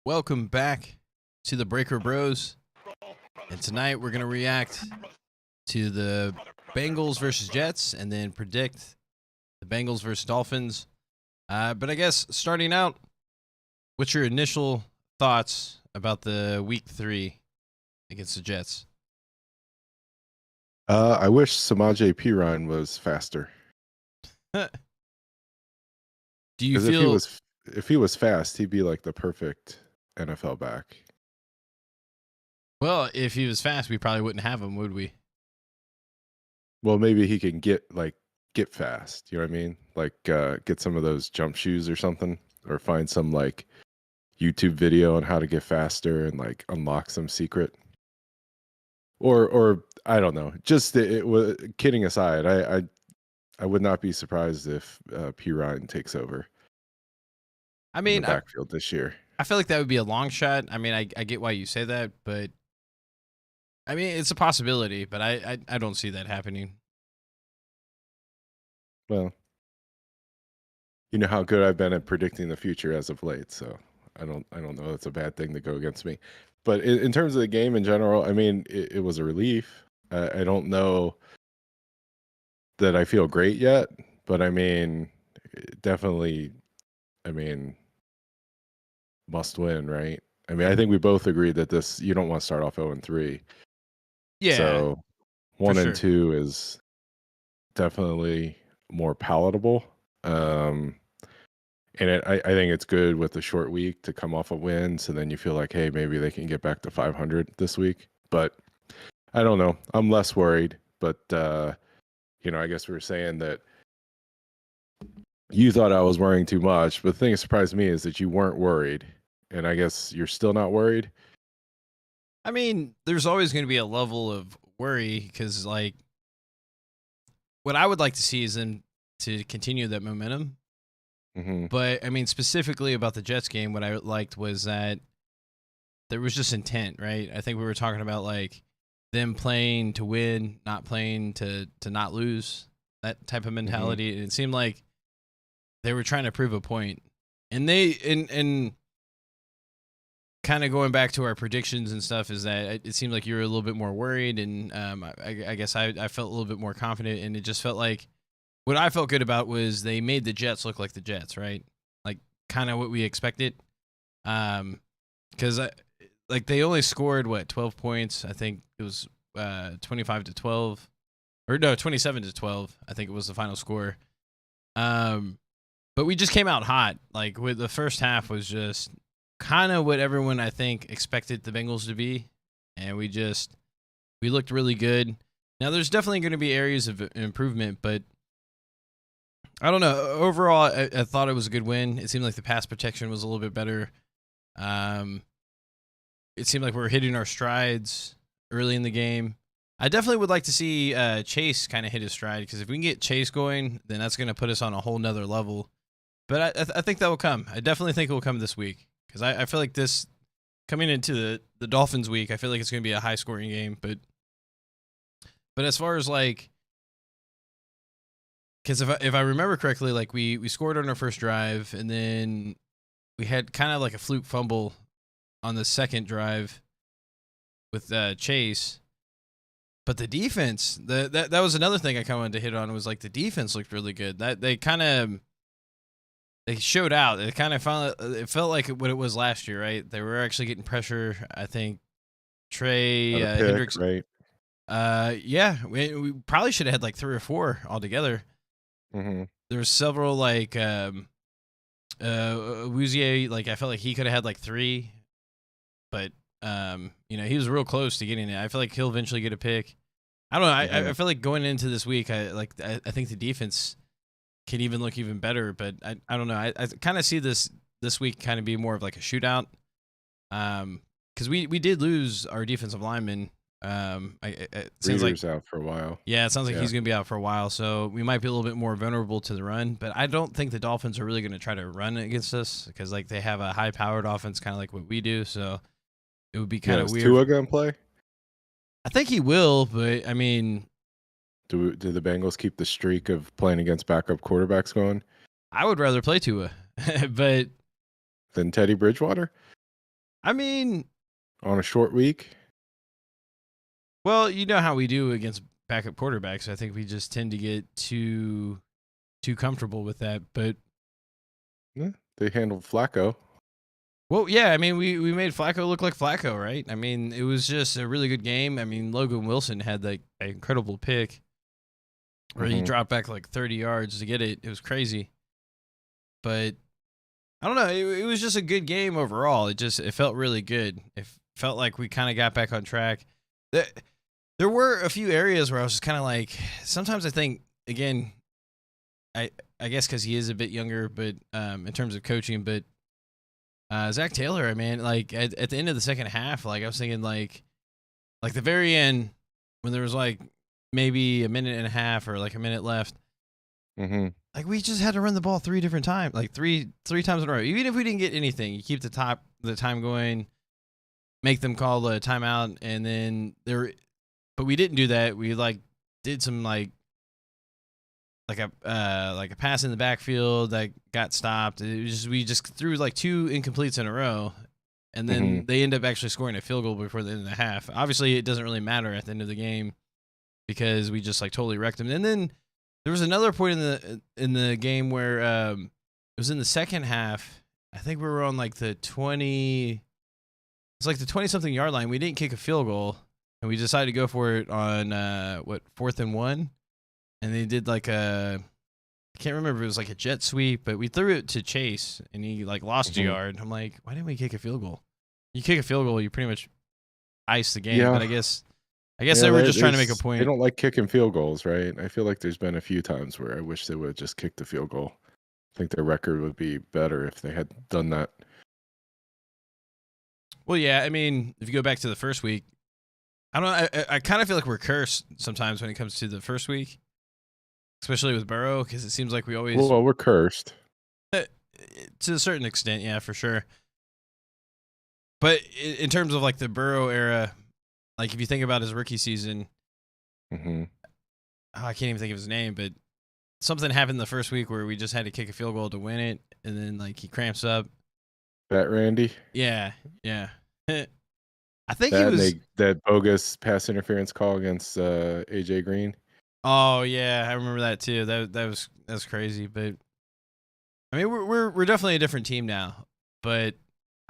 Welcome back to the Breaker Bros. And tonight we're going to react to the Bengals versus Jets and then predict the Bengals versus Dolphins. But I guess starting out, what's your initial thoughts about the week 3 against the Jets? I wish Samaje Perine was faster. Do you Because feel if he was fast, he'd be like the perfect NFL back. well, if he was fast, we probably wouldn't have him, would we? Well, maybe he can get fast. You know what I mean? Like get some of those jump shoes or something, or find some like YouTube video on how to get faster and like unlock some secret. Or I don't know. Just kidding aside, I would not be surprised if Perine takes over I in mean, the backfield this year. I feel like that would be a long shot. I mean, I get why you say that, but I mean, it's a possibility, but I don't see that happening. Well, you know how good I've been at predicting the future as of late, so I don't know it's a bad thing to go against me. But in terms of the game in general, I mean, it was a relief. I don't know that I feel great yet, but I mean, definitely, I mean, must win, right? I mean, I think we both agree that you don't want to start off 0-3. Yeah, So for 1 and sure. 2 is definitely more palatable. And I think it's good with a short week to come off a win. So then you feel like, hey, maybe they can get back to 500 this week. But I don't know. I'm less worried. But, I guess we were saying that you thought I was worrying too much. But the thing that surprised me is that you weren't worried. And I guess you're still not worried. I mean, there's always going to be a level of worry because, like, what I would like to see is them to continue that momentum. Mm-hmm. But I mean, specifically about the Jets game, what I liked was that there was just intent, right? I think we were talking about like them playing to win, not playing to not lose, that type of mentality. And it seemed like they were trying to prove a point. And and kind of going back to our predictions and stuff is that it seemed like you were a little bit more worried, and I guess I felt a little bit more confident, and it just felt like what I felt good about was they made the Jets look like the Jets, right? Like kind of what we expected. Because like they only scored 12 points. I think it was 25-12, or no, 27-12. I think it was the final score. But we just came out hot. Like with the first half was just kind of what everyone I think expected the Bengals to be, and we looked really good. Now there's definitely going to be areas of improvement, but I don't know. Overall, I thought it was a good win. It seemed like the pass protection was a little bit better. It seemed like we were hitting our strides early in the game. I definitely would like to see Chase kind of hit his stride, because if we can get Chase going, then that's going to put us on a whole nother level. But I think that will come. I definitely think it will come this week, because I feel like this coming into the Dolphins week, I feel like it's going to be a high scoring game. But as far as like, because if I remember correctly, like we scored on our first drive, and then we had kind of like a fluke fumble on the second drive with Chase. But the defense, that was another thing I kind of wanted to hit on, was like the defense looked really good. That they showed out. It kind of it felt like what it was last year, right? They were actually getting pressure. I think Trey Hendricks, right? Yeah, we probably should have had like 3 or 4 altogether. Mm-hmm. There were several like Wouzier, like I felt like he could have had like 3, but he was real close to getting it. I feel like he'll eventually get a pick. I don't know. I feel like going into this week, I think the defense can even look even better, but I don't know. I kind of see this week kind of be more of like a shootout. Because we did lose our defensive lineman. It seems like out for a while. Yeah, it sounds like he's going to be out for a while, so we might be a little bit more vulnerable to the run. But I don't think the Dolphins are really going to try to run against us, because like they have a high-powered offense, kind of like what we do. So it would be kind of weird. Is Tua going to play? I think he will, but I mean, do the Bengals keep the streak of playing against backup quarterbacks going? I would rather play Tua, but than Teddy Bridgewater. I mean, on a short week. well, you know how we do against backup quarterbacks. I think we just tend to get too comfortable with that. But Yeah, they handled Flacco. well, yeah, I mean, we made Flacco look like Flacco, right? I mean, it was just a really good game. I mean, Logan Wilson had like an incredible pick where he dropped back like 30 yards to get it. It was crazy. But I don't know. It was just a good game overall. It felt really good. It felt like we kind of got back on track. There were a few areas where I was just kind of like, sometimes I think, again, I guess because he is a bit younger, but in terms of coaching, but Zach Taylor, I mean, like at the end of the second half, like I was thinking like the very end when there was like maybe a minute and a half or like a minute left. Like we just had to run the ball 3 different times, like three times in a row. Even if we didn't get anything, you keep the time going, make them call a timeout, and then but we didn't do that. We like did some like a pass in the backfield that got stopped. We just threw like 2 incompletes in a row, and then they end up actually scoring a field goal before the end of the half. Obviously, it doesn't really matter at the end of the game because we just like totally wrecked them. And then there was another point in the game where it was in the second half. I think we were on like the 20. It's like the 20-something yard line. We didn't kick a field goal, and we decided to go for it on 4th and 1. And they did like I can't remember if it was like a jet sweep, but we threw it to Chase, and he like lost a yard. I'm like, why didn't we kick a field goal? You kick a field goal, you pretty much ice the game. Yeah. But I guess they were just trying to make a point. They don't like kicking field goals, right? I feel like there's been a few times where I wish they would have just kicked the field goal. I think their record would be better if they had done that. Well, yeah, I mean, if you go back to the first week, I don't know. I kind of feel like we're cursed sometimes when it comes to the first week, especially with Burrow, because it seems like we always. Well, we're cursed. To a certain extent, yeah, for sure. But in terms of like the Burrow era, like if you think about his rookie season, I can't even think of his name, but something happened the first week where we just had to kick a field goal to win it, and then like he cramps up. Fat Randy. Yeah. I think that he was that bogus pass interference call against AJ Green. Oh yeah, I remember that too. That was crazy, but I mean we're definitely a different team now. But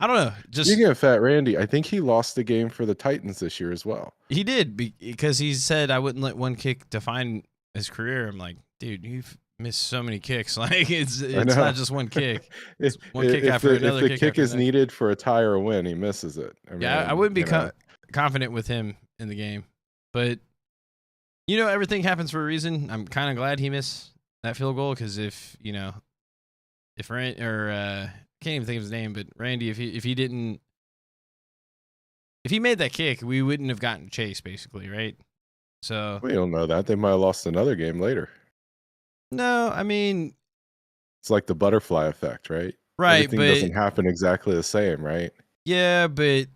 I don't know. Just Speaking of Fat Randy, I think he lost the game for the Titans this year as well. He did because he said I wouldn't let one kick define his career. I'm like, dude, you've missed so many kicks. Like it's not just one kick. It's one kick after another. If the kick is needed for a tie or a win, he misses it. I mean, I wouldn't be confident with him in the game, but everything happens for a reason. I'm kind of glad he missed that field goal because if Randy I can't even think of his name, but Randy, if he made that kick, we wouldn't have gotten Chase basically, right? So we don't know that. They might have lost another game later. No, I mean, it's like the butterfly effect, right? Right, everything but doesn't happen exactly the same, right? Yeah, but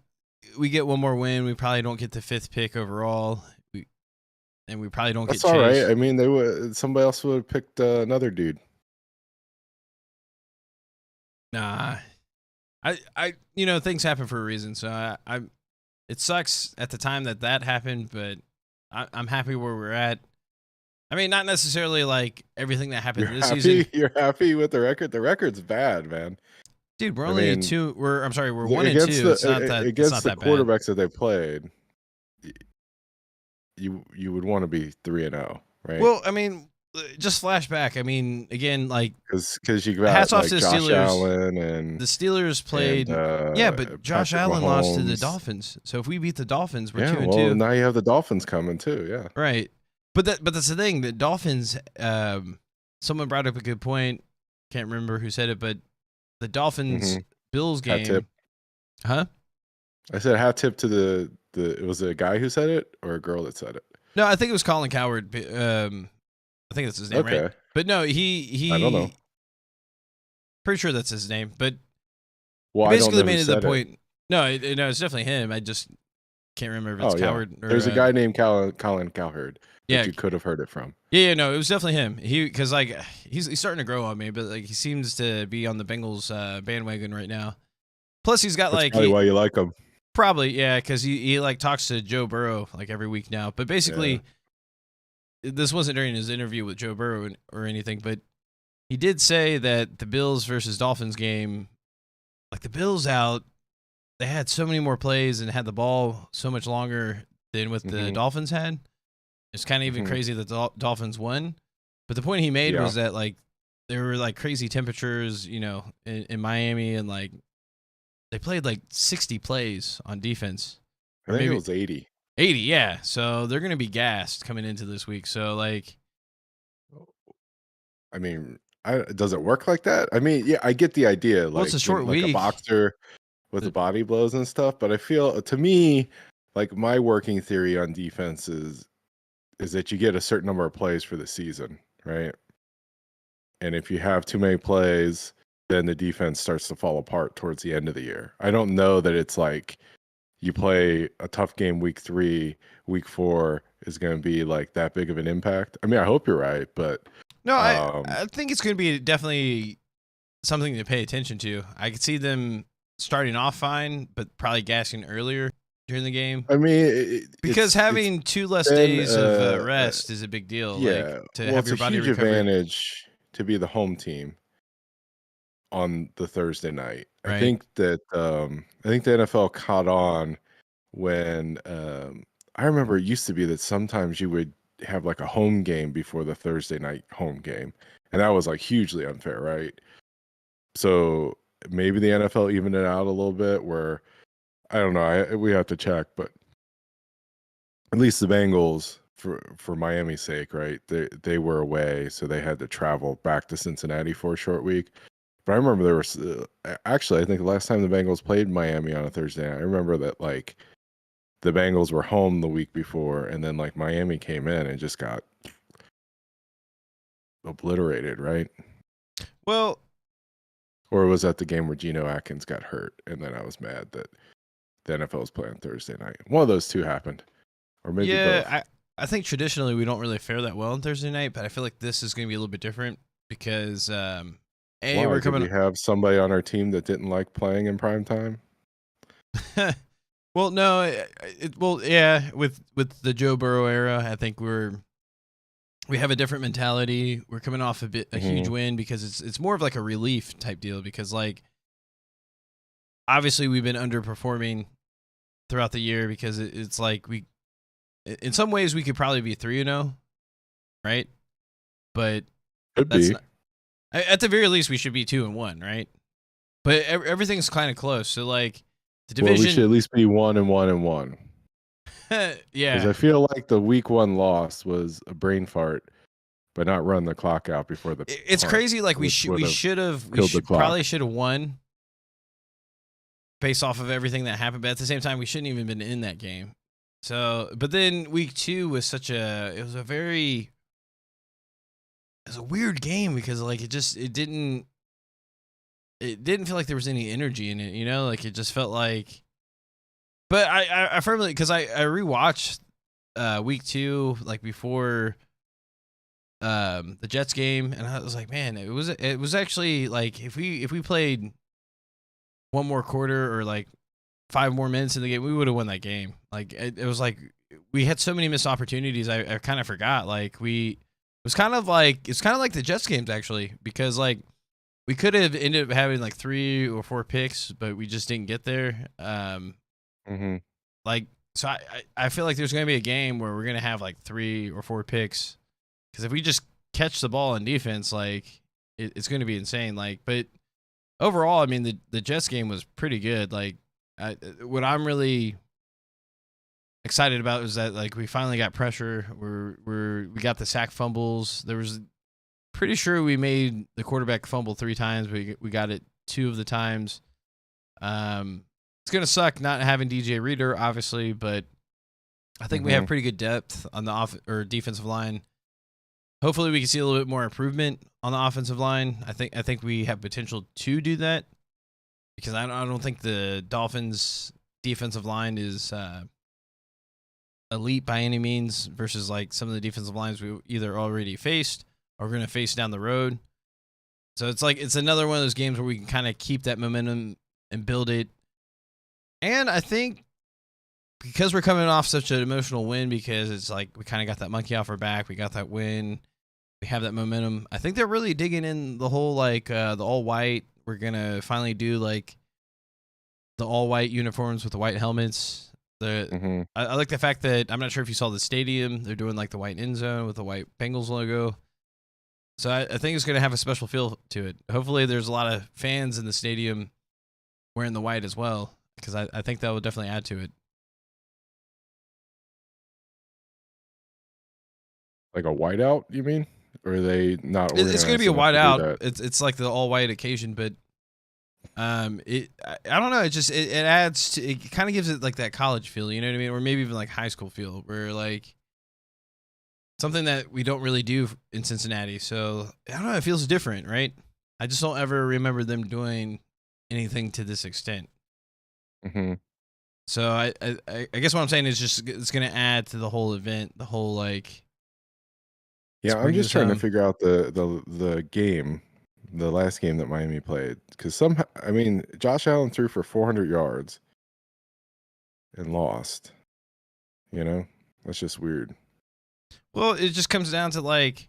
we get one more win. We probably don't get the 5th pick overall, and we probably don't That's get Chase. All right. I mean, somebody else would have picked another dude. Nah, things happen for a reason. So it sucks at the time that happened, but I'm happy where we're at. I mean, not necessarily like everything that happened this season. You're happy with the record? The record's bad, man. Dude, we're only 2. We're 1 and 2. It's not that against the quarterbacks that they played. You would want to be 3-0, right? Well, I mean, just flashback. I mean, again, like because you got hats off like to the Josh Steelers. Allen and the Steelers played. But Josh Allen lost to the Dolphins. So if we beat the Dolphins, we're 2-2. Now you have the Dolphins coming too. Yeah, right. But that's the thing. The Dolphins. Someone brought up a good point. Can't remember who said it, but the Dolphins Bills game. Hat tip. Huh? I said hat tip to the. It was a guy who said it or a girl that said it. No, I think it was Colin Cowherd. I think that's his name, right? But no, he. I don't know. Pretty sure that's his name, but well, basically made it the point. No, it's definitely him. I just can't remember if it's Cowherd. Or, there's a guy named Colin Cowherd. Yeah, you could have heard it from. Yeah, no, it was definitely him. Because like he's starting to grow on me, but like he seems to be on the Bengals bandwagon right now. Plus, he's got That's like probably why you like him. probably yeah, because he like talks to Joe Burrow like every week now. But Yeah. basically, this wasn't during his interview with Joe Burrow or anything, but he did say that the Bills versus Dolphins game, like the Bills out, they had so many more plays and had the ball so much longer than what the Mhm. Dolphins had. It's kind of even Mhm. crazy that the Dolphins won. But the point he made Yeah. was that like there were like crazy temperatures, in Miami, and like they played like 60 plays on defense, I or think it maybe was 80. 80. Yeah, so they're gonna be gassed coming into this week. So like, I mean, does it work like that? I mean, yeah, I get the idea, well, it's like a when short like a week. boxer with the body blows and stuff, but I feel to me, like my working theory on defense is that you get a certain number of plays for the season, right? And if you have too many plays, then the defense starts to fall apart towards the end of the year. I don't know that it's like you play a tough game week 3, week 4 is going to be like that big of an impact. I mean, I hope you're right, but No, I um I think it's gonna be definitely something to pay attention to. I could see them starting off fine, but probably gassing earlier during the game. I mean, Because it's having 2 less been days of rest is a big deal, like, yeah. to Well, have it's a your body huge recover. advantage to be the home team on the Thursday night. Right. I think the NFL caught on when I remember it used to be that sometimes you would have like a home game before the Thursday night home game, and that was like hugely unfair, right? So maybe the NFL evened it out a little bit where I don't know, we have to check, but at least the Bengals for Miami's sake, right? They were away, so they had to travel back to Cincinnati for a short week. But I remember there was actually I think the last time the Bengals played Miami on a Thursday night, I remember that like the Bengals were home the week before, and then like Miami came in and just got obliterated, right? Well, Or was that the game where Geno Atkins got hurt, and then I was mad that the NFL was playing Thursday night? One of those two happened, or maybe yeah, both. I think traditionally we don't really fare that well on Thursday night, but I feel like this is gonna be a little bit different because, Why we're did coming. we have somebody on our team that didn't like playing in prime time? Well, no, well, yeah, with the Joe Burrow era, I think we have a different mentality. We're coming off a huge Hmm. win because it's more of like a relief type deal because like obviously we've been underperforming throughout the year because it's like we in some ways we could probably be 3-0, right? But Could that's be. not, at the very least we should be 2-1, right? But everything's kind of close. So like the Well, we should division, at least be 1-1-1. Because yeah, I feel like the week 1 loss was a brain fart, but not run the clock out before the it's punt, crazy. Like which would we have should have killed the clock. probably should have won based off of everything that happened. But at the same time, we shouldn't even been in that game. So, but then week 2 was it was a weird game because like it didn't feel like there was any energy in it, like it just felt like. But I firmly because I rewatched week 2 like before the Jets game, and I was like, man, it was actually like if we played one more quarter or like 5 more minutes in the game, we would have won that game. Like it was like we had so many missed opportunities. I kind of forgot. Like it's kind of like the Jets games actually because like we could have ended up having like 3 or 4 picks, but we just didn't get there. Hmm. Like so I feel like there's gonna be a game where we're gonna have like 3 or 4 picks because if we just catch the ball in defense, like it's gonna be insane. Like, but overall, I mean the Jets game was pretty good. Like, what I'm really excited about is that like we finally got pressure. We got the sack fumbles. There was pretty sure we made the quarterback fumble 3 times. We got it 2 of the times. It's gonna suck not having DJ Reader, obviously, but I think we have Hmm. pretty good depth on the defensive line. Hopefully, we can see a little bit more improvement on the offensive line. I think we have potential to do that because I don't think the Dolphins' defensive line is elite by any means versus like some of the defensive lines we either already faced or going to face down the road. So it's like it's another one of those games where we can kind of keep that momentum and build it. And I think because we're coming off such an emotional win, because it's like we kind of got that monkey off our back, we got that win, we have that momentum. I think they're really digging in the whole like the all white. We're gonna finally do like the all white uniforms with the white helmets. I like the fact that I'm not sure if you saw the stadium. They're doing like the white end zone with the white Bengals logo. So I think it's gonna have a special feel to it. Hopefully, there's a lot of fans in the stadium wearing the white as well, because I think that will definitely add to it. Like a whiteout, you mean? Or are they not organized? It's going to be a enough to do whiteout. that? It's like the all white occasion, but I don't know. It just it adds to, it kind of gives it like that college feel, you know what I mean, or maybe even like high school feel, where like something that we don't really do in Cincinnati. So I don't know. It feels different, right? I just don't ever remember them doing anything to this extent. Mm-hmm. So I guess what I'm saying is just it's going to add to the whole event, the whole like. Yeah, I'm spring just this trying to on. figure out the game, the last game that Miami played, because somehow, I mean, Josh Allen threw for 400 yards and lost. You know, that's just weird. Well, it just comes down to like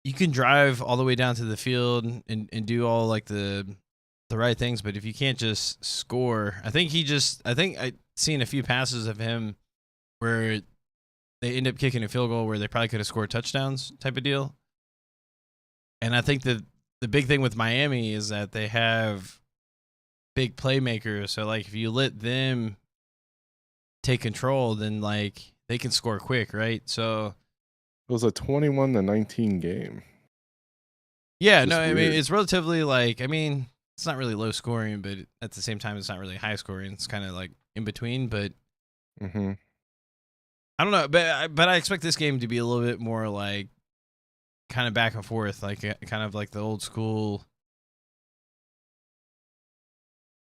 you can drive all the way down to the field and do all like the right things, but if you can't just score, I think I seen a few passes of him where they end up kicking a field goal where they probably could have scored touchdowns type of deal. And I think that the big thing with Miami is that they have big playmakers. So like if you let them take control, then like they can score quick, right? So It was a 21-19 game. yeah, Just no, I mean weird. it's relatively like it's not really low scoring, but at the same time it's not really high scoring. It's kind of like in between, but Mm-hmm. I don't know, but I expect this game to be a little bit more like kind of back and forth, like kind of like the old school,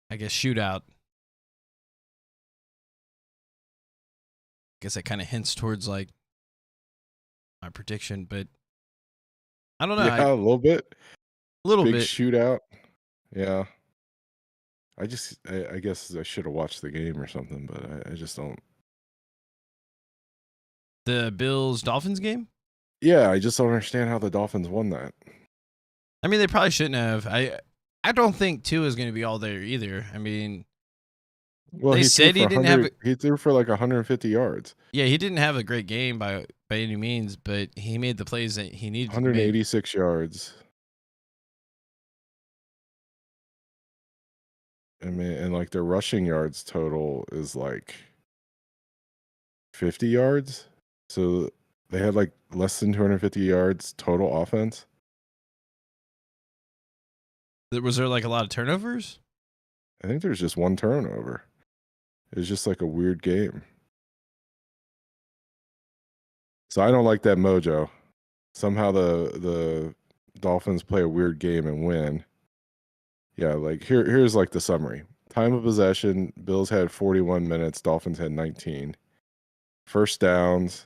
I guess, shootout. I guess that kind of hints towards like my prediction, but I don't know, Yeah, a little bit. a little Big bit. shootout. Yeah. I guess I should have watched the game or something, but I just don't. The Bills Dolphins game. Yeah, I just don't understand how the Dolphins won that. I mean, they probably shouldn't have. I don't think Tua is going to be all there either. I mean, Well, they he threw said for he didn't have. 100. He threw for like 150 yards, Yeah, he didn't have a great game by any means, but he made the plays that he needed to make. 186 yards. I mean, and like their rushing yards total is like 50 yards. So they had like less than 250 yards total offense. Was there like a lot of turnovers? I think there's just one turnover. It was just like a weird game. So I don't like that mojo. Somehow the Dolphins play a weird game and win. Yeah, like here's like the summary. Time of possession, Bills had 41 minutes, Dolphins had 19. First downs,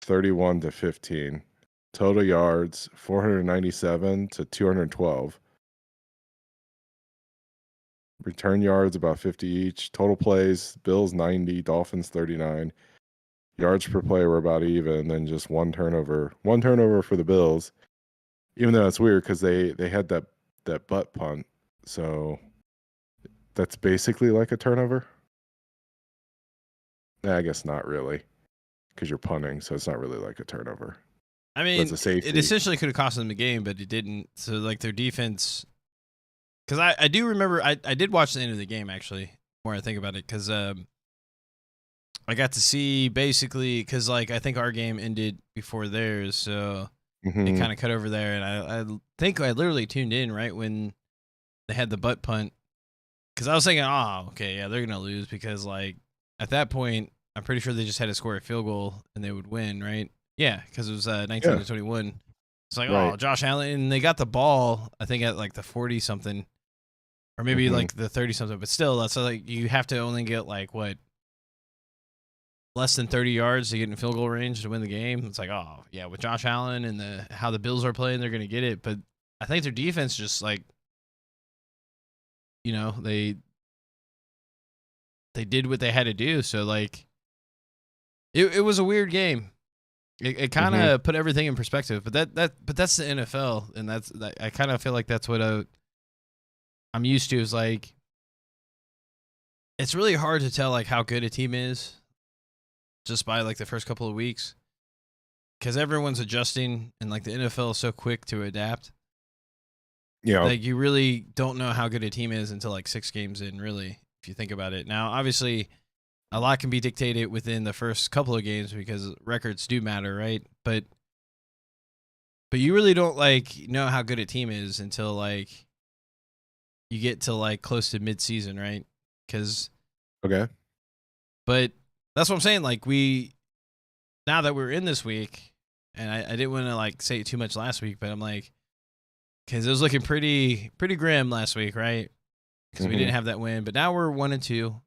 31 to 15. Total yards, 497 to 212. Return yards, about 50 each. Total plays, Bills 90, Dolphins 39. Yards per play were about even, and then just one turnover. One turnover for the Bills, even though it's weird because they had that butt punt. So that's basically like a turnover. Nah, I guess not really, because you're punting, so it's not really like a turnover. I But it's mean, a safety. it essentially could have cost them the game, but it didn't. So like their defense, because I do remember I did watch the end of the game actually. The more I think about it, because I got to see basically because like I think our game ended before theirs, so it Mhm. kind of cut over there, and I think I literally tuned in right when they had the butt punt, because I was thinking, oh, okay, yeah, they're gonna lose because like at that point I'm pretty sure they just had to score a field goal and they would win, right? Yeah, because it was 19 to 21. It's like, Right. oh, Josh Allen, and they got the ball, I think at like the 40 something, or maybe Mhm. like the 30 something, but still, that's like you have to only get like what, less than 30 yards to get in field goal range to win the game. It's like, oh yeah, with Josh Allen and how the Bills are playing, they're gonna get it. But I think their defense just like, they did what they had to do. So like it was a weird game. It kind of put everything in perspective. But that's the NFL, and I kind of feel like that's what I'm used to. Is like it's really hard to tell like how good a team is just by like the first couple of weeks, because everyone's adjusting, and like the NFL is so quick to adapt. Yeah, like you really don't know how good a team is until like 6 games in, really, if you think about it. Now, obviously, a lot can be dictated within the first couple of games because records do matter, right? But you really don't like know how good a team is until like you get to like close to mid-season, right? Because okay. But that's what I'm saying. Like now that we're in this week, and I didn't want to like say too much last week, but I'm like, because it was looking pretty grim last week, right? Because we didn't have that win, but now we're 1-2.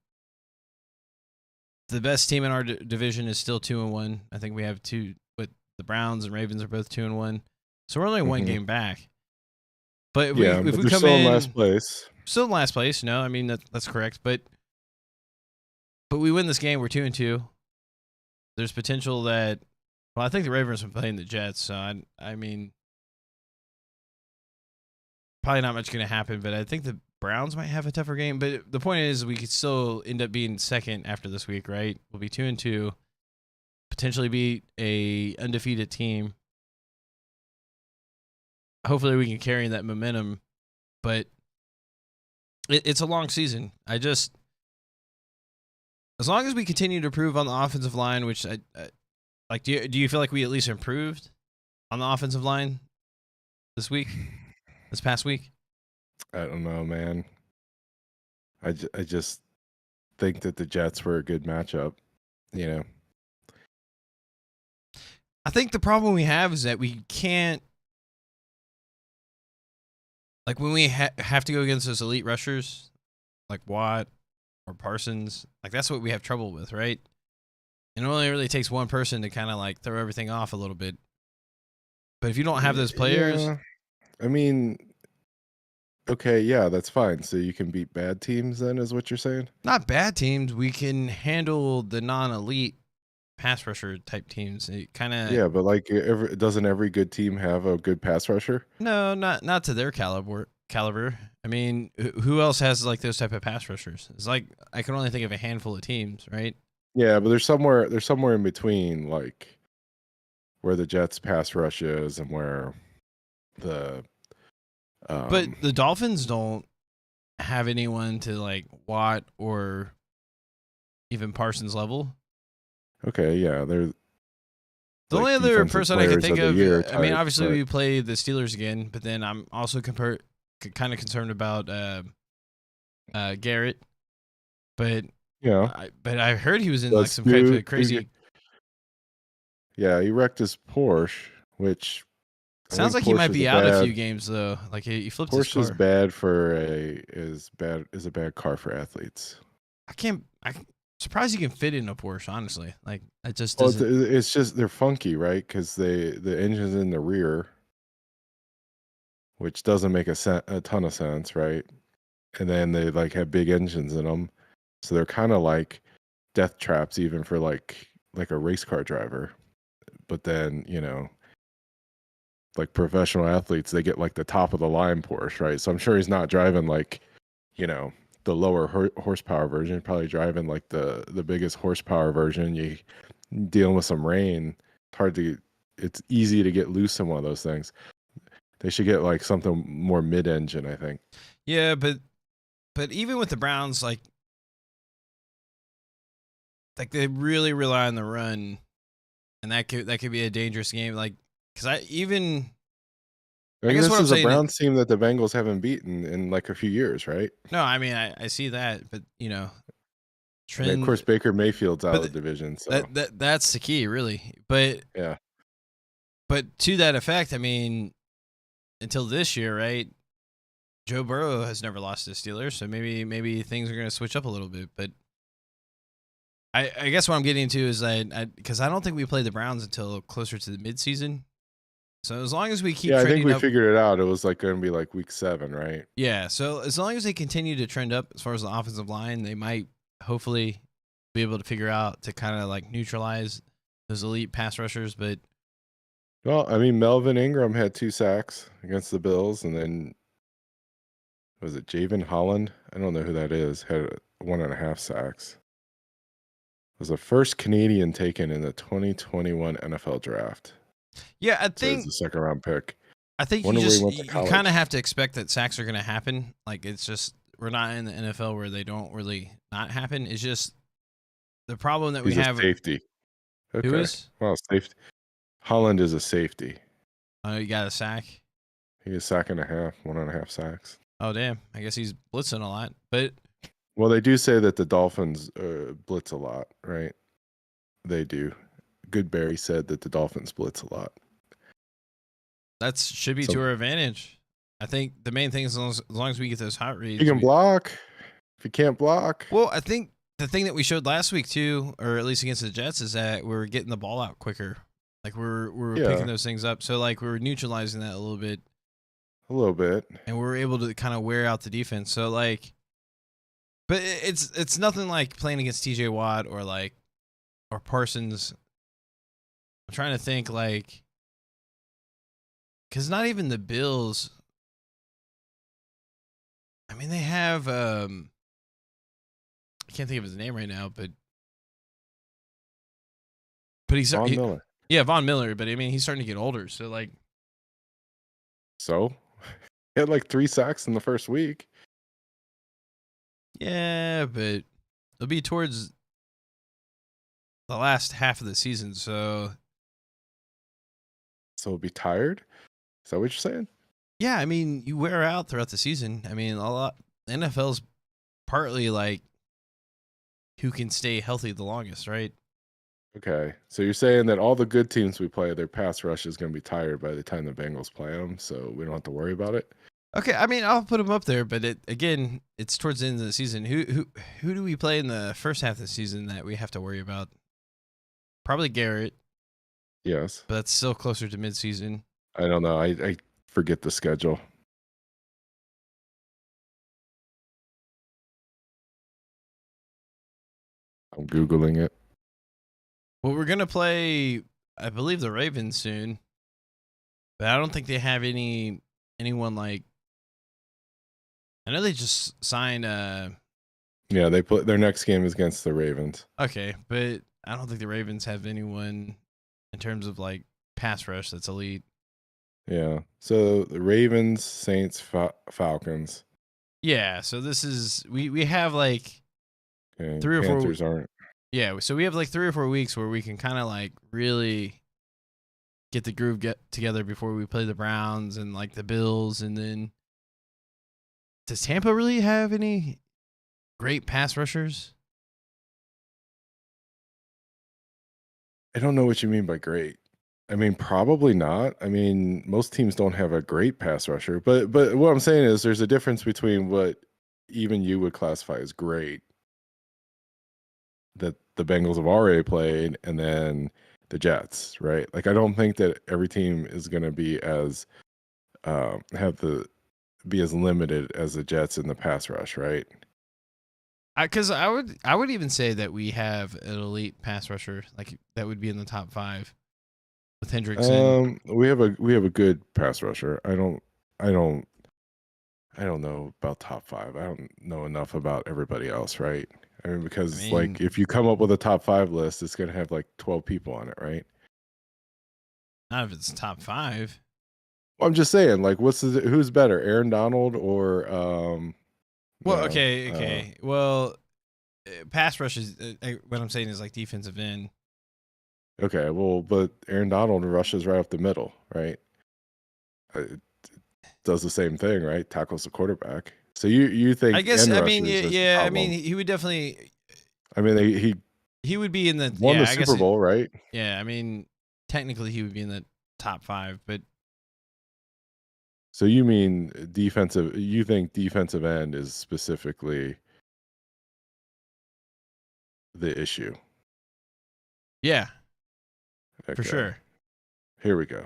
The best team in our division is still 2-1. I think we have 2, but the Browns and Ravens are both 2-1, so we're only 1 game back. But if we come still in last place, still in last place, no, I mean that's correct, but we win this game, we're 2-2. There's potential that, well, I think the Ravens are playing the Jets, so I mean, probably not much going to happen, but I think the Browns might have a tougher game. But the point is, we could still end up being second after this week, right? We'll be 2-2, potentially beat a undefeated team. Hopefully, we can carry that momentum, but it's a long season. As long as we continue to improve on the offensive line, which I like, do you feel like we at least improved on the offensive line this past week? I don't know, man. I just think that the Jets were a good matchup, you know. I think the problem we have is that we can't, like when we have to go against those elite rushers, like Watt or Parsons, like that's what we have trouble with, right? And it only really takes one person to kind of like throw everything off a little bit. But if you don't have those players, Yeah. I mean, okay, yeah, that's fine. So you can beat bad teams then, is what you're saying? not bad teams, we can handle the non-elite pass rusher type teams. It kind of Yeah, but like, doesn't every good team have a good pass rusher? No, not to their caliber. I mean, who else has like those type of pass rushers? It's like I can only think of a handful of teams, right? Yeah, but there's somewhere in between, like where the Jets pass rush is and where the But the Dolphins don't have anyone to like Watt or even Parsons level. okay, yeah, they're The like only other defensive person I can players think the of, year I mean, type, obviously but we play the Steelers again, but then I'm also kind of concerned about Garrett. But yeah, I heard he was in like let's some kind do of crazy. yeah, he wrecked his Porsche, which I Sounds think like he might Porsche is be out a few games though. Like he flipped his Porsche car. is bad for is a bad car for athletes. I'm surprised you can fit in a Porsche. Honestly, like it just Well, doesn't. it's just they're funky, right? Because the engine's in the rear, which doesn't make a ton of sense, right? And then they like have big engines in them, so they're kind of like death traps even for like a race car driver. But then like professional athletes, they get like the top of the line Porsche, right? So I'm sure he's not driving like the lower horsepower version, probably driving like the biggest horsepower version. You dealing with some rain, it's easy to get loose in one of those things. They should get like something more mid-engine, I think. Yeah, but even with the Browns, like they really rely on the run, and that could be a dangerous game. Like because I guess This what I'm is a saying. Browns team that the Bengals haven't beaten in like a few years, right? No, I mean I see that, but And of course, trend. Baker Mayfield's out of the But division, so that's the key, really. But yeah. to that effect, I mean, until this year, right? Joe Burrow has never lost to the Steelers, so maybe things are going to switch up a little bit. But I guess what I'm getting to is that because I don't think we play the Browns until closer to the midseason. So as long as we keep Yeah, I think trending we up, figured it out. It was like going to be like week 7, right? yeah. So as long as they continue to trend up as far as the offensive line, they might hopefully be able to figure out to kind of like neutralize those elite pass rushers. But Well, I mean, Melvin Ingram had 2 sacks against the Bills, and then was it Javen Holland? I don't know who that is. Had 1.5 sacks. Was the first Canadian taken in the 2021 NFL draft. yeah, So it's a second round pick. I think Wonder where he went to you college. kind of have to expect that sacks are going to happen. Like it's just we're not in the NFL where they don't really not happen. It's just the problem that we He's a have. safety. Who Okay. is? Well, safety. Holland is a safety. Oh, you got a sack. He is 1.5 sacks, 1.5 sacks. Oh damn! I guess he's blitzing a lot, but Well, they do say that the Dolphins blitz a lot, right? They do. Goodberry said that the Dolphins blitz a lot. that should be So to our advantage. I think the main thing is as long as we get those hot reads. you can block. If you can't block, Well, I think the thing that we showed last week too, or at least against the Jets, is that we were getting the ball out quicker. Like we were picking those things up. So like we were neutralizing that a little bit, and we were able to kind of wear out the defense. So like, but it's nothing like playing against T.J. Watt or Parsons. I'm trying to think like, because not even the Bills. I mean, they have I can't think of his name right now, but he's Von Miller. Yeah, Von Miller, but I mean he's starting to get older, so like. So he had like 3 sacks in the first week. Yeah, but it'll be towards the last half of the season, so he'll be tired. Is that what you're saying? yeah, I mean you wear out throughout the season. I mean NFL's partly like who can stay healthy the longest, right? Okay, so you're saying that all the good teams we play, their pass rush is going to be tired by the time the Bengals play them, so we don't have to worry about it. Okay, I mean I'll put them up there, but it's towards the end of the season. Who do we play in the first half of the season that we have to worry about? Probably Garrett. Yes, but that's still closer to midseason. I don't know. I forget the schedule. I'm Googling it. Well, we're gonna play, I believe, the Ravens soon, but I don't think they have anyone like. I know they just signed. Yeah, they put their next game is against the Ravens. Okay, but I don't think the Ravens have anyone in terms of like pass rush that's elite. Yeah, so the Ravens, Saints, Falcons. Yeah, so this is we have like Okay, 3 or 4. Panthers aren't. Yeah, so we have like 3 or 4 weeks where we can kind of like really get the groove together before we play the Browns and like the Bills, and then does Tampa really have any great pass rushers? I don't know what you mean by great. I mean, probably not. I mean, most teams don't have a great pass rusher, but what I'm saying is there's a difference between what even you would classify as great that the Bengals have already played and then the Jets, right? Like I don't think that every team is going to be as be as limited as the Jets in the pass rush, right? Because I would even say that we have an elite pass rusher, like that would be in the top 5 with Hendrickson. We have a good pass rusher. I don't know about top 5. I don't know enough about everybody else, right? I mean, because like if you come up with a top 5 list, it's gonna have like 12 people on it, right? Not if it's top 5. Well, I'm just saying, like, who's better, Aaron Donald or Well, okay. Well, pass rush is what I'm saying is like defensive end. Okay, well, but Aaron Donald rushes right up the middle, right? It does the same thing, right? Tackles the quarterback. So you think? I guess. end I mean, rushers is the yeah. I problem. mean, he would definitely. I mean, he would be in the won yeah, the Super Bowl, right? Yeah, I mean, technically he would be in the top 5, but So you mean defensive? You think defensive end is specifically the issue? yeah, Okay. for sure. Here we go.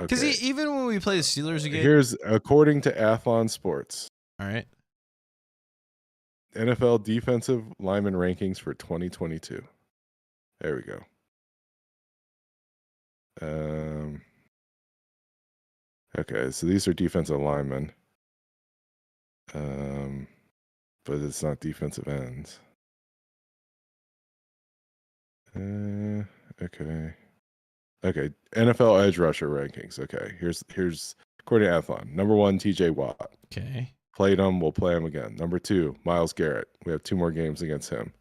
Because Okay. even when we play the Steelers again. Here's according to Athlon Sports, All right. NFL defensive lineman rankings for 2022. There we go. Okay, so these are defensive linemen. But it's not defensive ends. Okay. Okay, NFL edge rusher rankings. Okay, here's according to Athlon. Number 1, TJ Watt. Okay. Played him, we'll play him again. Number 2, Myles Garrett. We have 2 more games against him.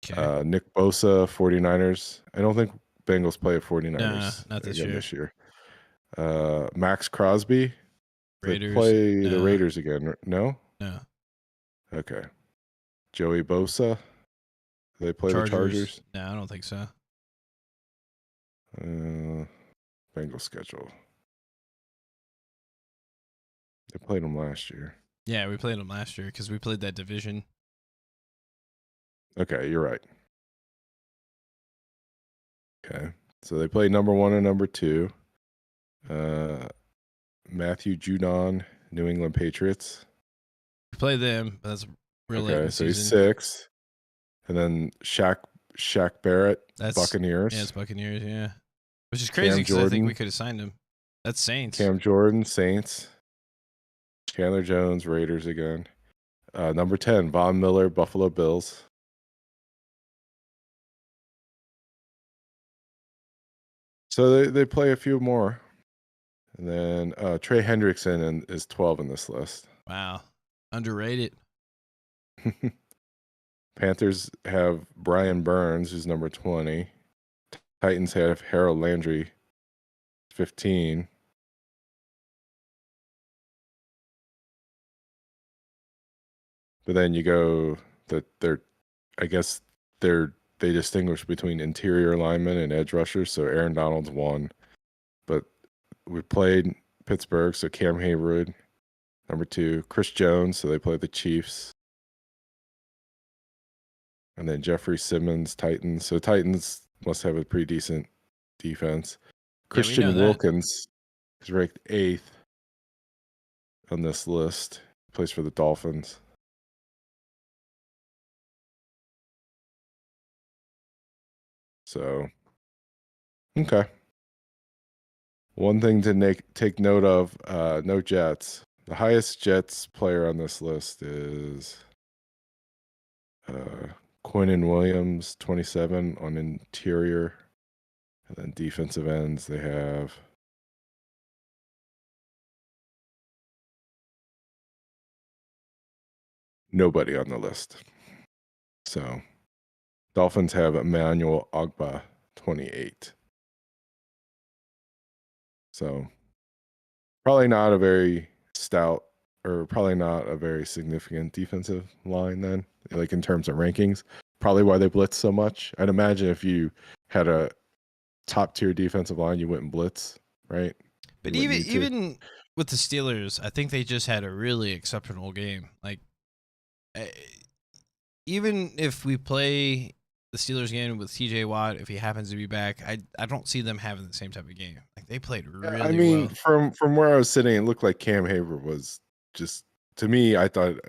Okay. Nick Bosa, 49ers. I don't think Bengals play at 49ers not this again year. this year. Max Crosby. They Raiders. play the Raiders again. No? No. Okay. Joey Bosa. They play the Chargers? No, I don't think so. Bengals schedule. They played them last year. Yeah, we played them last year because we played that division. Okay, you're right. Okay. So they play number 1 and number 2. Matthew Judon, New England Patriots. We played them, but that's real late in the so season. he's 6. And then Shaq Barrett, Buccaneers. Yeah, it's Buccaneers, yeah. Which is crazy because I think we could have signed him. That's Saints. Cam Jordan, Saints. Chandler Jones, Raiders again. Number 10, Von Miller, Buffalo Bills. So they play a few more. And then Trey Hendrickson is 12 in this list. Wow. Underrated. Panthers have Brian Burns, who's number 20. Titans have Harold Landry, 15. But then you go that they distinguish between interior linemen and edge rushers. So Aaron Donald's 1. But we played Pittsburgh, so Cam Hayward, number 2. Chris Jones, so they play the Chiefs. And then Jeffrey Simmons, Titans. So Titans must have a pretty decent defense. Christian Wilkins is ranked 8th on this list. Plays for the Dolphins. So, okay. One thing to take note of, no Jets. The highest Jets player on this list is Quinnen Williams, 27 on interior. And then defensive ends, they have nobody on the list. So, Dolphins have Emmanuel Ogbah, 28. So, probably not a very stout or probably not a very significant defensive line then, like in terms of rankings. Probably why they blitz so much. I'd imagine if you had a top tier defensive line, you wouldn't blitz, right? But even with the Steelers, I think they just had a really exceptional game. Like, even if we play the Steelers game with TJ Watt, if he happens to be back, I don't see them having the same type of game. Like, they played really well. From where I was sitting, it looked like Cam Hayward was just, to me, I thought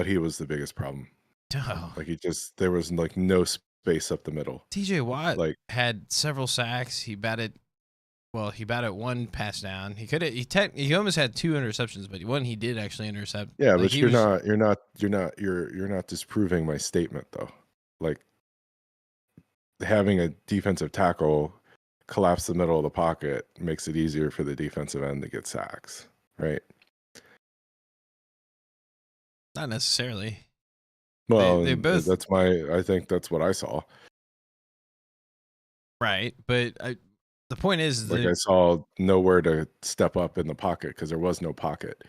he was the bigged problem. Oh. Like there was like no space up the middle. TJ Watt had several sacks. He batted 1 pass down. He almost had 2 interceptions, but one he did actually intercept. Yeah, but you're not disproving my statement though. Like, having a defensive tackle collapse the middle of the pocket makes it easier for the defensive end to get sacks, right? Not necessarily. Well, they both. I think that's what I saw. Right, but the point is, I saw nowhere to step up in the pocket because there was no pocket.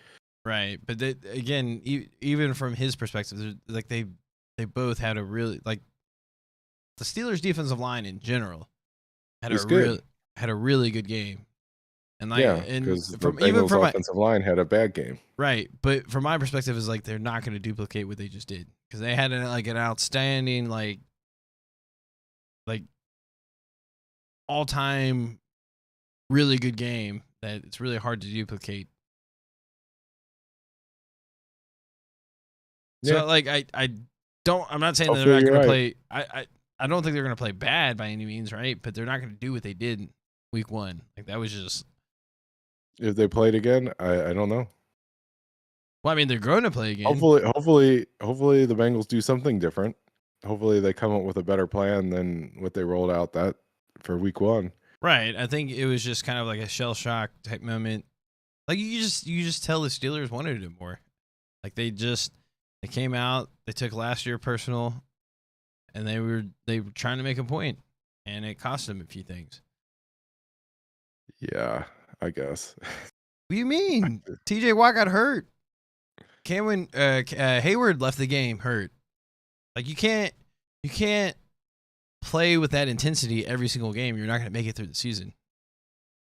Right, but again, even from his perspective, like they both had a really, like, the Steelers' defensive line in general had a really good game. And because the Bengals offensive line had a bad game. Right, but from my perspective, is like they're not going to duplicate what they just did because they had an outstanding like all-time really good game that it's really hard to duplicate. Yeah, So like I'm not saying that they're hopefully not you're going to right. play. I don't think they're going to play bad by any means, right? But they're not going to do what they did week 1. Like that was just. If they played again, I don't know. Well, I mean, they're going to play again. Hopefully the Bengals do something different. Hopefully they come up with a better plan than what they rolled out that for week 1. Right. I think it was just kind of like a shell shock type moment. Like you just tell the Steelers wanted it more. Like they came out, they took last year personal, and they were trying to make a point, and it cost them a few things. Yeah, I guess. What do you mean? TJ Watt got hurt. Cameron Hayward left the game hurt. Like you can't play with that intensity every single game. You're not going to make it through the season.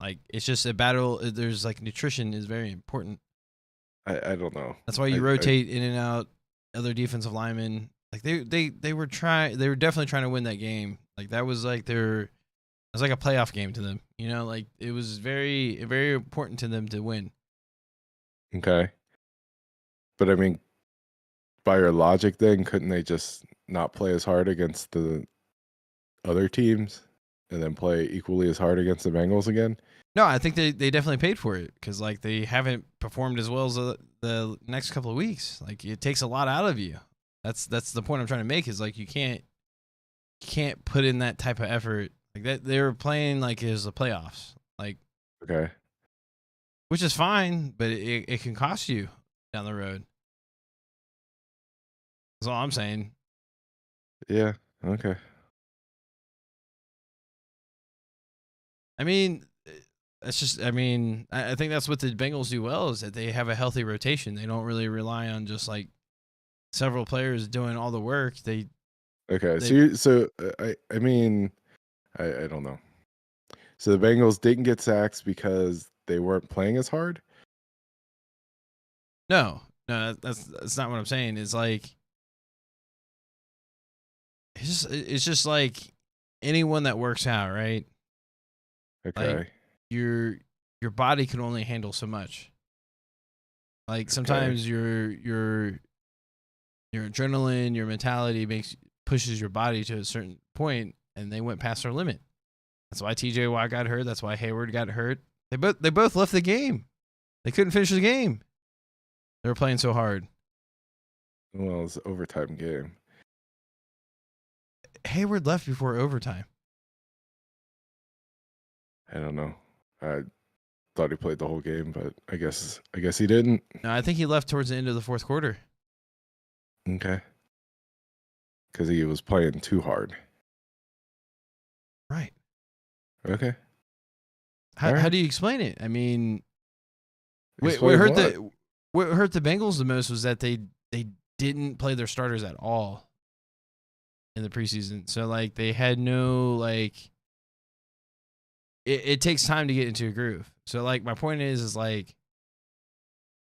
Like it's just a battle. There's like nutrition is very important. I don't know. That's why you rotate in and out other defensive linemen. Like they were definitely trying to win that game. Like that was like it was like a playoff game to them. You know, like it was very, very important to them to win. Okay. But I mean, by your logic then, couldn't they just not play as hard against the other teams and then play equally as hard against the Bengals again? No, I think they definitely paid for it because like they haven't performed as well as the next couple of weeks. Like it takes a lot out of you. That's the point I'm trying to make is like you can't put in that type of effort like that. They were playing like it was the playoffs, like Okay. which is fine, but it can cost you down the road. That's all I'm saying. Yeah. Okay. I mean, that's just. I mean, I think that's what the Bengals do well is that they have a healthy rotation. They don't really rely on just like several players doing all the work. Okay. I mean, I don't know. So the Bengals didn't get sacks because they weren't playing as hard? No, that's not what I'm saying. It's like it's just like anyone that works out, right? Okay. Like your body can only handle so much. Like sometimes your adrenaline, your mentality pushes your body to a certain point, and they went past their limit. That's why TJ Watt got hurt. That's why Hayward got hurt. They both left the game. They couldn't finish the game. They were playing so hard. Well, it's an overtime game. Hayward left before overtime. I don't know. I thought he played the whole game, but I guess he didn't. No, I think he left towards the end of the fourth quarter. Okay. Because he was playing too hard. Right. Okay. How do you explain it? I mean, what Explain hurt the Bengals the most was that they didn't play their starters at all in the preseason. So like they had no like. It takes time to get into a groove. So like my point is like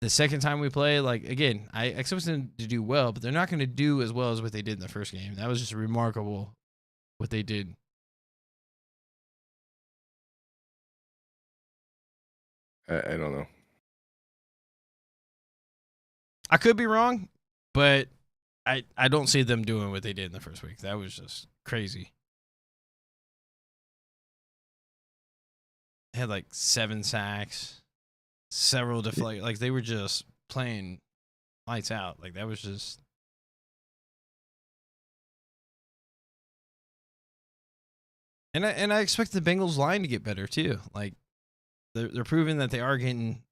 the second time we play, like again, I expect them to do well, but they're not going to do as well as what they did in the first game. That was just remarkable what they did. I don't know. I could be wrong, but I don't see them doing what they did in the first week. That was just crazy. They had like 7 sacks, several deflect. Like they were just playing lights out. Like that was just. And I expect the Bengals line to get better too. Like they're proving that they are getting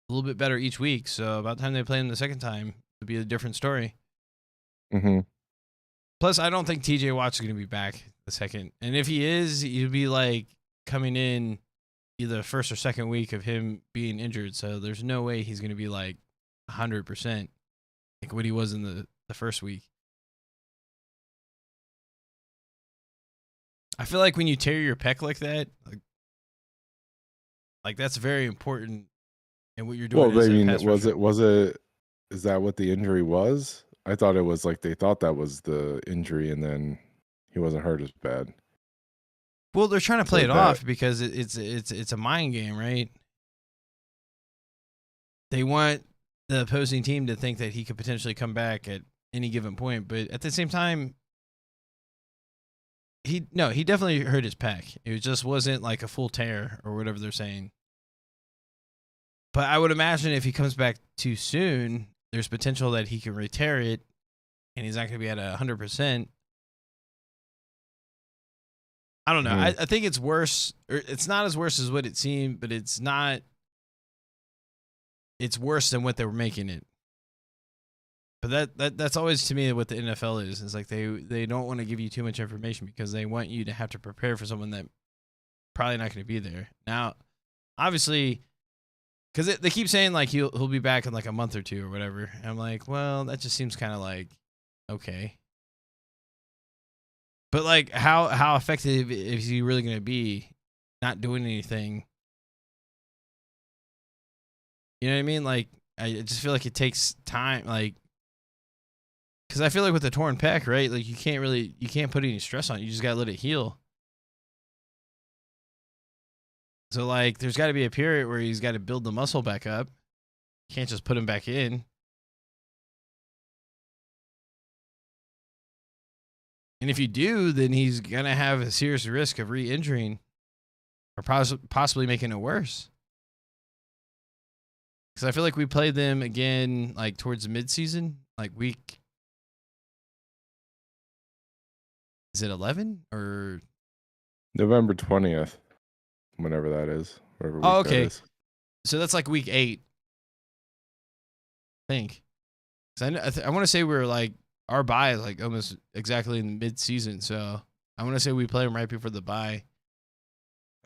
a little bit better each week. So about the time they play them the second time, it'll be a different story. Mm-hmm. Plus, I don't think TJ Watt's going to be back the second. And if he is, he'll be like coming in either the first or second week of him being injured. So there's no way he's going to be like 100% like what he was in the first week. I feel like when you tear your pec like that, like that's very important in what you're doing. Well, I mean, is that what the injury was? I thought it was like they thought that was the injury and then he wasn't hurt as bad. Well, they're trying to play So it that off because it's a mind game, right? They want the opposing team to think that he could potentially come back at any given point, but at the same time, he definitely hurt his pec. It just wasn't like a full tear or whatever they're saying. But I would imagine if he comes back too soon, there's potential that he can re-tear it, and he's not going to be at 100%. I don't know. Mhm. I think it's worse. Or it's not as worse as what it seemed, but it's not. It's worse than what they were making it. But that's always to me what the NFL is. It's like they don't want to give you too much information because they want you to have to prepare for someone that probably not going to be there. Now, obviously, because they keep saying like he'll be back in like a month or two or whatever. And I'm like, well, that just seems kind of like okay. But like, how effective is he really going to be? Not doing anything. You know what I mean? Like, I just feel like it takes time. Like, because I feel like with the torn pec, right? Like you can't put any stress on it. You just gotta let it heal. So like, there's got to be a period where he's got to build the muscle back up. You can't just put him back in. And if you do, then he's gonna have a serious risk of re-injuring or possibly making it worse. Because I feel like we played them again like towards the midseason, like week. Is it 11 or? November 20th, whenever that is, whatever Oh, week that okay. is. So that's like week 8, I think. Because I want to say we were like our bye is like almost exactly in the mid-season. So I want to say we play them right before the bye.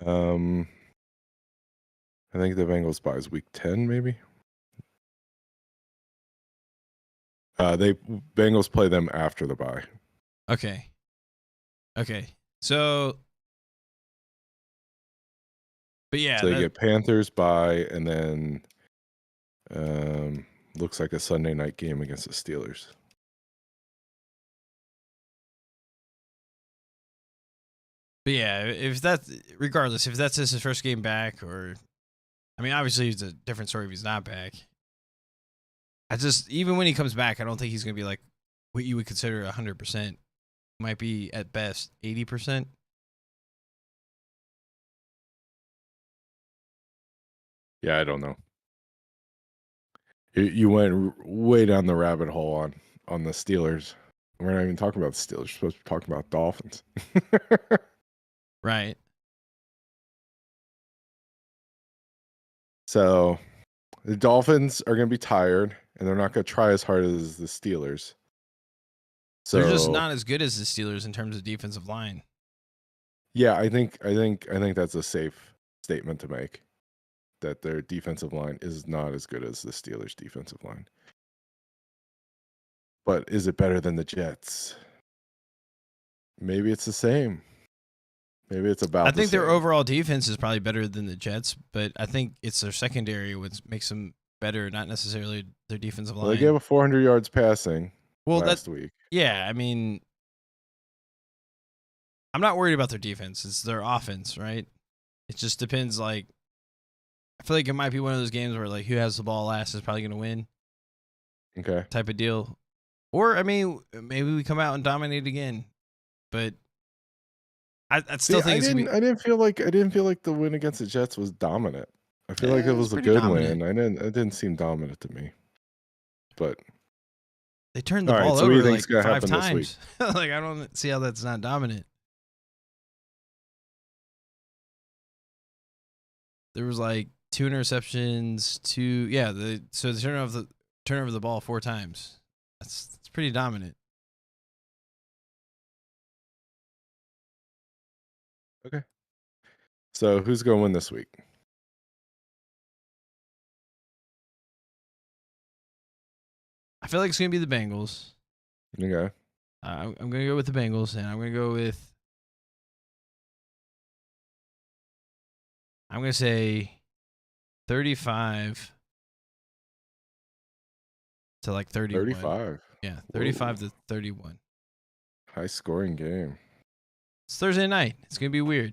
I think the Bengals bye is week 10, maybe. They Bengals play them after the bye. Okay. So, but yeah, So they get Panthers bye, and then looks like a Sunday night game against the Steelers. But yeah, if that's regardless, if that's his first game back, or I mean, obviously it's a different story if he's not back. I just even when he comes back, I don't think he's gonna be like what you would consider 100%. Might be at best 80%. Yeah, I don't know. You went way down the rabbit hole on the Steelers. We're not even talking about the Steelers. We're supposed to be talking about Dolphins. Right. So the Dolphins are going to be tired, and they're not going to try as hard as the Steelers. So They're just not as good as the Steelers in terms of defensive line. yeah, I think that's a safe statement to make, that their defensive line is not as good as the Steelers' defensive line. But is it better than the Jets? Maybe it's the same. Maybe it's about I the think their same. overall defense is probably better than the Jets, but I think it's their secondary which makes them better, not necessarily their defensive line. Well, they gave up 400 yards passing last week. Yeah, I mean, I'm not worried about their defense. It's their offense, right? It just depends. Like, I feel like it might be one of those games where like who has the ball last is probably going to win. Okay. Type of deal. Or I mean, maybe we come out and dominate again, but I still think it's gonna be. I didn't feel like the win against the Jets was dominant. I feel like it was a pretty good dominant. win. It didn't seem dominant to me. But They turned the all right, ball so what do you over think's like gonna 5 happen this week? times. Like I don't see how that's not dominant. There was like 2 interceptions, so the turn over the ball 4 times. That's pretty dominant. Okay. So who's going to win this week? I feel like it's gonna be the Bengals. Okay. I'm gonna go with the Bengals, and I'm gonna say 35 to like 31. 35. Yeah, 35 to 31. High scoring game. It's Thursday night. It's gonna be weird.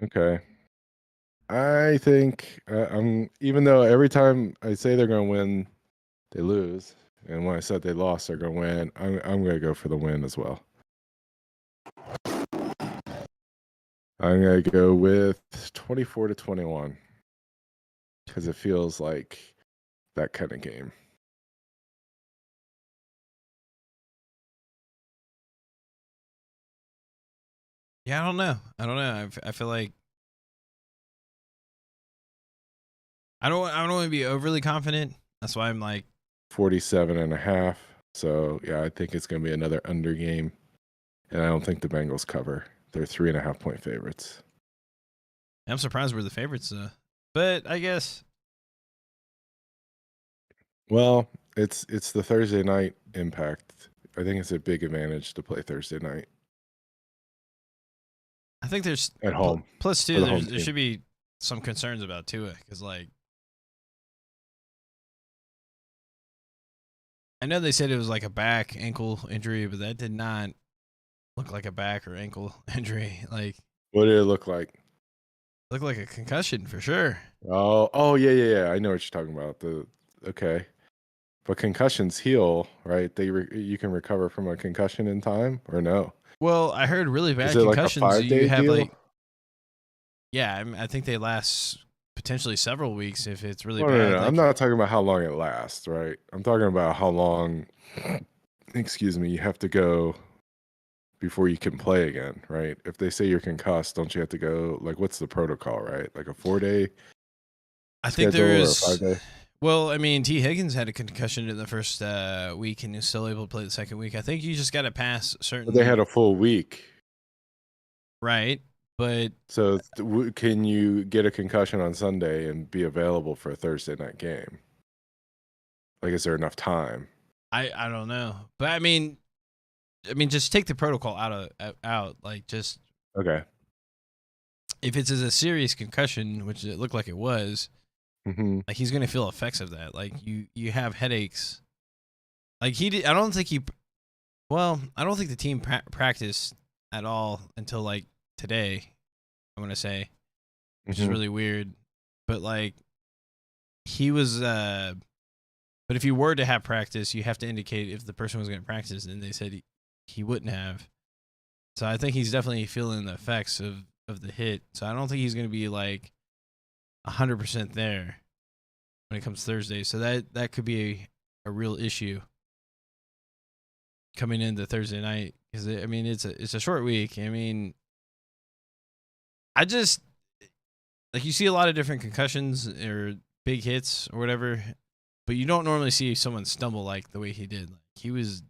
Okay. I think I'm even though every time I say they're going to win, they lose, and when I said they lost, they're going to win. I'm going to go for the win as well. I'm going to go with 24-21 because it feels like that kind of game. Yeah, I don't know. I feel like I don't want to be overly confident. That's why I'm like 47.5. So yeah, I think it's going to be another under game, and I don't think the Bengals cover. They're 3.5 point favorites. I'm surprised we're the favorites, but I guess. Well, it's the Thursday night impact. I think it's a big advantage to play Thursday night I think there's at home. Plus, for too, the home there team. should be some concerns about Tua because, like, I know they said it was like a back ankle injury, but that did not look like a back or ankle injury. Like, What did it look like? looked like a concussion for sure. Oh, yeah. I know what you're talking about. Okay, but concussions heal, right? You can recover from a concussion in time, or no? Well, I heard really Is bad it like a concussions. You 5-day have deal? like, yeah, I think they last potentially several weeks if it's really No. bad. I'm Like, not talking about how long it lasts, right? I'm talking about how long, excuse me, you have to go before you can play again, right? If they say you're concussed, don't you have to go? Like, what's the protocol, right? Like a 4-day I think schedule there or a is. 5-day? Well, I mean, T. Higgins had a concussion in the first week and is still able to play the second week. I think you just got to pass certain. But they had a full week. Right, but So can you get a concussion on Sunday and be available for a Thursday night game? Like, is there enough time? I don't know. But I mean, just take the protocol out. Like, just Okay. if it's a serious concussion, which it looked like it was, Mm-hmm. like he's gonna feel effects of that. Like you have headaches. Like he did. I don't think he. Well, I don't think the team practiced at all until like today. I'm gonna say, which is really weird. But like he was. But if you were to have practice, you have to indicate if the person was going to practice, and they said he wouldn't have. So I think he's definitely feeling the effects of the hit. So I don't think he's going to be like 100% there when it comes Thursday. So that could be a real issue coming into Thursday night because it's a short week. I mean, I just like you see a lot of different concussions or big hits or whatever, but you don't normally see someone stumble like the way he did. Like he was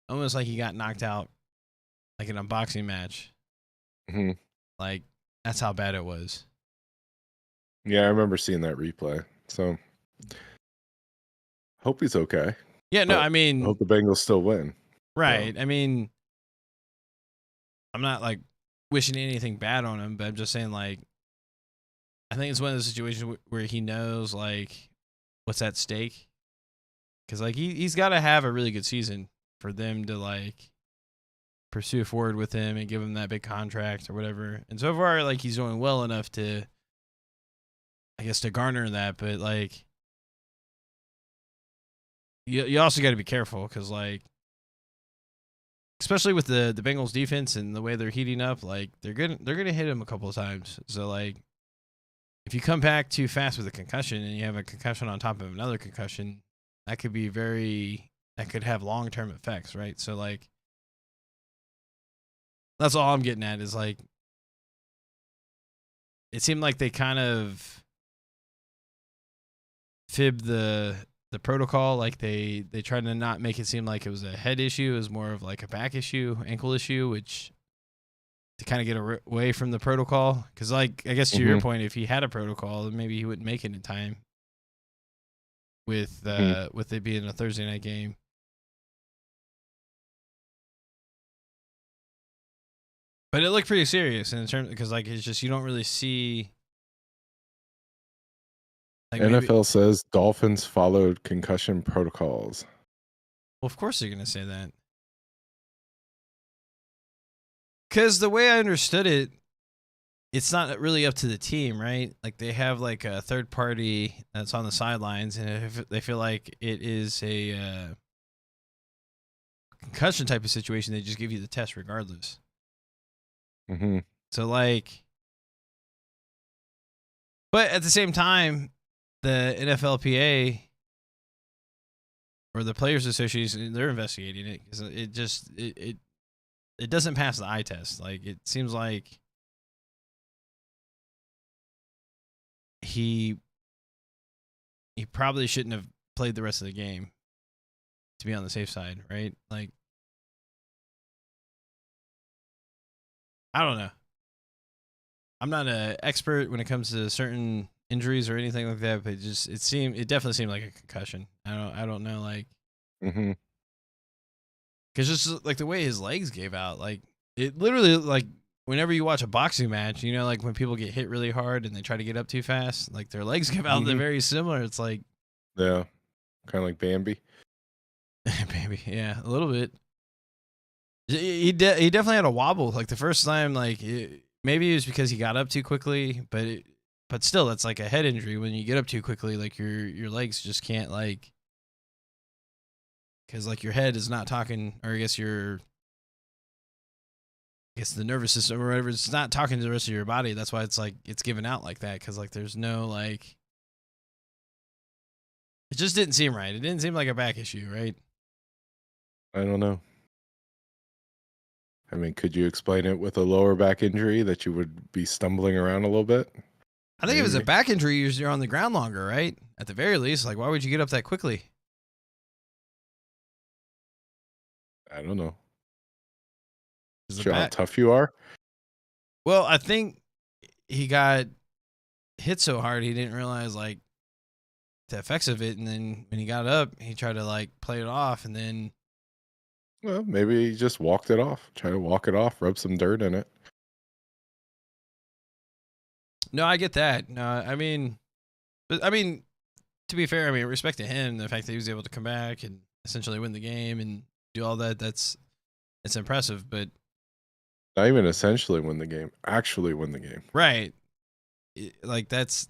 almost like he got knocked out like an unboxing match. Mm-hmm. Like that's how bad it was. Yeah, I remember seeing that replay. So hope he's okay. Yeah, no, I mean, hope the Bengals still win. Right. So. I mean, I'm not like wishing anything bad on him, but I'm just saying like I think it's one of those situations where he knows like what's at stake. Because like he's got to have a really good season for them to like pursue forward with him and give him that big contract or whatever. And so far, like he's doing well enough to, I guess, to garner that. But like, you also got to be careful because like, especially with the Bengals defense and the way they're heating up, like they're gonna hit him a couple of times. So like, if you come back too fast with a concussion and you have a concussion on top of another concussion, that could have long-term effects, right? So like that's all I'm getting at is like it seemed like they kind of fibbed the protocol, like they tried to not make it seem like it was a head issue, it was more of like a back issue, ankle issue, which to kind of get away from the protocol cuz like I guess to your point, if he had a protocol, then maybe he wouldn't make it in time with it being a Thursday night game. But it looked pretty serious in terms because like it's just you don't really see. Like NFL says Dolphins followed concussion protocols. Well, of course they're gonna say that. Because the way I understood it, it's not really up to the team, right? Like they have like a third party that's on the sidelines, and if they feel like it is a concussion type of situation, they just give you the test regardless. Mm-hmm. So like, but at the same time, the NFLPA or the Players Association, they're investigating it because it doesn't pass the eye test. Like it seems like he probably shouldn't have played the rest of the game to be on the safe side, right? Like, I don't know. I'm not an expert when it comes to certain injuries or anything like that, but it definitely seemed like a concussion. I don't know, like, Mm-hmm. because just like the way his legs gave out, like it literally, like whenever you watch a boxing match, you know, like when people get hit really hard and they try to get up too fast, like their legs give out. They're very similar. It's like, yeah, kind of like Bambi. baby, yeah, a little bit. He definitely had a wobble. Like the first time, like maybe it was because he got up too quickly, but still, that's like a head injury when you get up too quickly. Like your legs just can't like, because like your head is not talking, or I guess the nervous system or whatever, it's not talking to the rest of your body. That's why it's like it's given out like that, because like there's no like, it just didn't seem right. It didn't seem like a back issue, right? I don't know. I mean, could you explain it with a lower back injury that you would be stumbling around a little bit? I think if it was a Maybe. back injury, you're on the ground longer, right? At the very least, like why would you get up that quickly? I don't know. 'Cause the Sure how back, tough you are? well, I think he got hit so hard he didn't realize like the effects of it, and then when he got up, he tried to like play it off, and then Well, maybe he just walked it off. Try to walk it off, rub some dirt in it. no, I get that. No, I mean, to be fair, I mean, respect to him, the fact that he was able to come back and essentially win the game and do all that, it's impressive. But Not even essentially win the game, actually win the game. right, like that's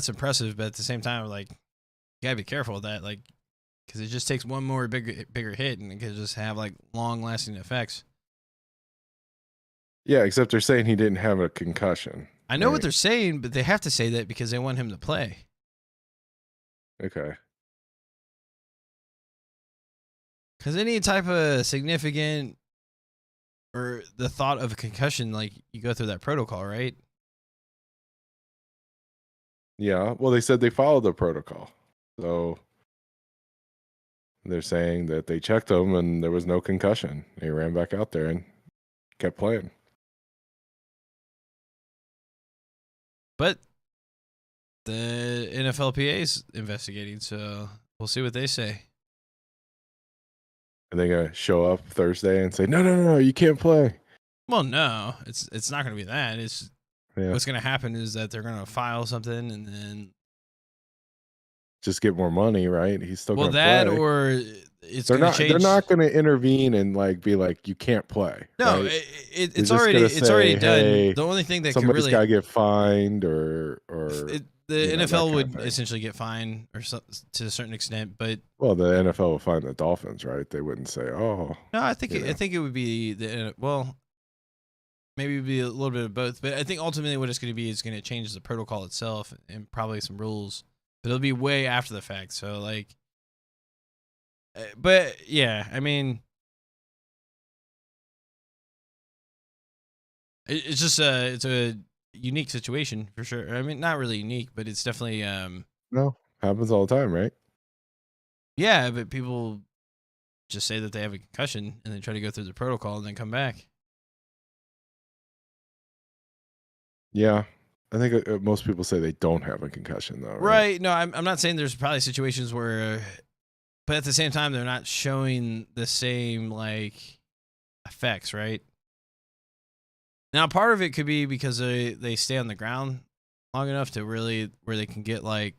impressive. But at the same time, like you gotta be careful of that, like because it just takes one more bigger hit and it could just have like long lasting effects. Yeah, except they're saying he didn't have a concussion. I know what right? they're saying, but they have to say that because they want him to play. Okay. Because any type of significant or the thought of a concussion, like you go through that protocol, right? Yeah. Well, they said they followed the protocol. So they're saying that they checked him and there was no concussion. He ran back out there and kept playing. But the NFLPA is investigating, so we'll see what they say. And they're gonna show up Thursday and say, no, you can't play. Well, no, it's not going to be that. It's Yeah. what's going to happen is that they're going to file something, and then Just get more money, right? He's still well, gonna that play. or it's They're going to change. They're not gonna intervene and like be like, you can't play. No, right? it's just already gonna it's already say, done. "Hey, The only thing that could somebody's really gotta get fined or the you know, that NFL kind of would thing. essentially get fined or to a certain extent, but Well, the NFL will find the Dolphins, right? They wouldn't say, "Oh, no, I think you know. I think it would be well, maybe it'd be a little bit of both, but I think ultimately what it's going to be is going to change the protocol itself and probably some rules, but it'll be way after the fact. So like, but yeah, I mean, it's just it's a unique situation for sure. I mean, not really unique, but it's definitely no, happens all the time, right?" yeah, but people just say that they have a concussion and then try to go through the protocol and then come back. Yeah, I think most people say they don't have a concussion, though, right? Right. No, I'm not saying there's probably situations where, but at the same time, they're not showing the same like effects, right? Now, part of it could be because they stay on the ground long enough to really where they can get like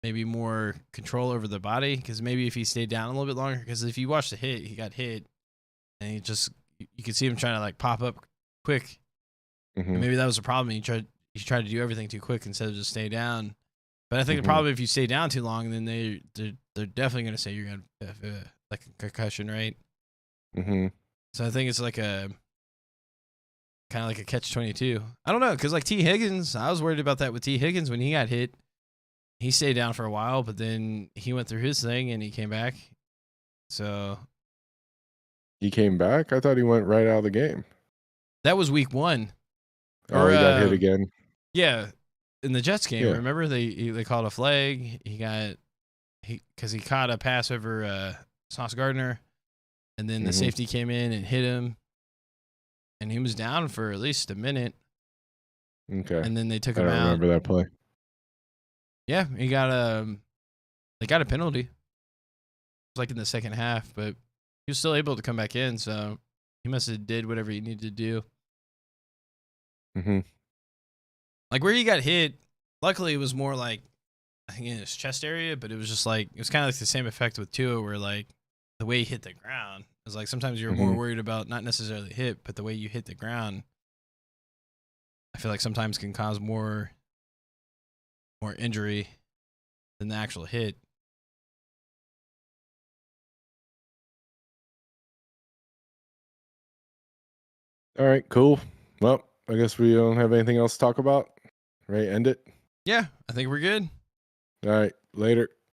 maybe more control over the body. Because maybe if he stayed down a little bit longer, because if you watch the hit, he got hit and he just you could see him trying to like pop up quick. Mm-hmm. And maybe that was a problem. You tried to do everything too quick instead of just stay down. But I think Mm-hmm. probably if you stay down too long, then they're definitely going to say you're going to have like a concussion, right? Mm-hmm. So I think it's like a kind of like a catch-22. I don't know, because like T. Higgins, I was worried about that with T. Higgins when he got hit. He stayed down for a while, but then he went through his thing and he came back. So He came back? I thought he went right out of the game. that was week 1. Oh, he got hit again. Yeah, in the Jets game, Yeah. remember they called a flag. Because he caught a pass over Sauce Gardner, and then the safety came in and hit him, and he was down for at least a minute. Okay. And then they took I him don't out. remember that play. Yeah, they got a penalty. It was like in the second half, but he was still able to come back in, so he must have did whatever he needed to do. Mm-hmm. Like where he got hit, luckily it was more like I think in his chest area, but it was just like it was kind of like the same effect with Tua, where like the way he hit the ground is like sometimes you're more worried about not necessarily hit, but the way you hit the ground. I feel like sometimes can cause more injury than the actual hit. All right, cool. Well, I guess we don't have anything else to talk about. Right, end it. Yeah, I think we're good. All right, later.